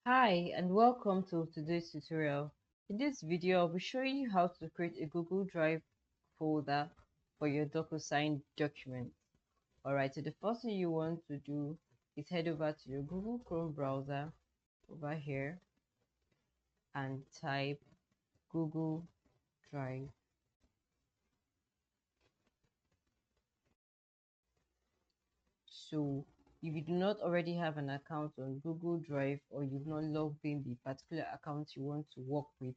Hi and welcome to today's tutorial. In this video, I'll be showing you how to create a Google Drive folder for your Docusign document. Alright, so the first thing you want to do is head over to your Google Chrome browser over here and type Google Drive. So if you do not already have an account on Google Drive or you've not logged in the particular account you want to work with,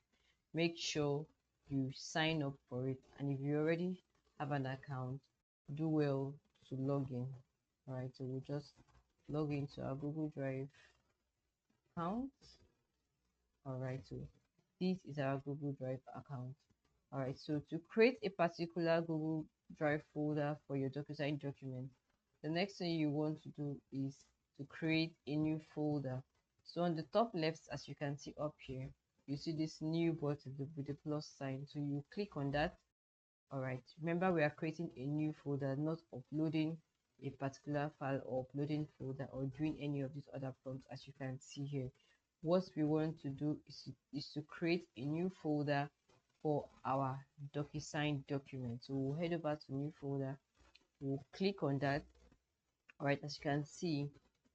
make sure you sign up for it. And if you already have an account, do well to log in. All right, so we'll just log into our Google Drive account. All right, so this is our Google Drive account. All right, so to create a particular Google Drive folder for your Docusign document, the next thing you want to do is to create a new folder. So on the top left, as you can see up here, you see this new button with the plus sign. So you click on that. All right, remember we are creating a new folder, not uploading a particular file or uploading folder or doing any of these other prompts. As you can see here, what we want to do is to create a new folder for our Docusign document. So we'll head over to new folder, we'll click on that. All right, as you can see,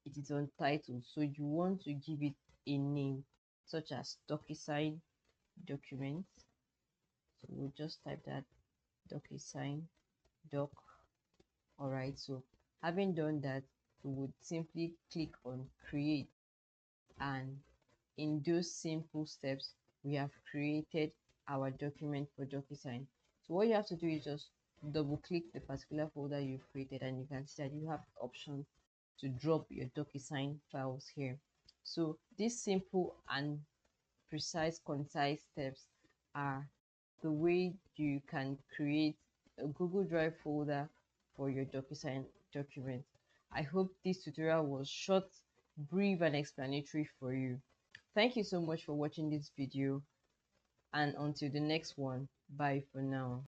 it is untitled, so you want to give it a name such as Docusign document. So we'll just type that Docusign doc. All right, so having done that, we would simply click on create, and in those simple steps we have created our document for Docusign. So what you have to do is just double click the particular folder you've created, and you can see that you have the option to drop your Docusign files here. So these simple and precise, concise steps are the way you can create a Google Drive folder for your Docusign document. I hope this tutorial was short, brief, and explanatory for you. Thank you so much for watching this video, and until the next one, bye for now.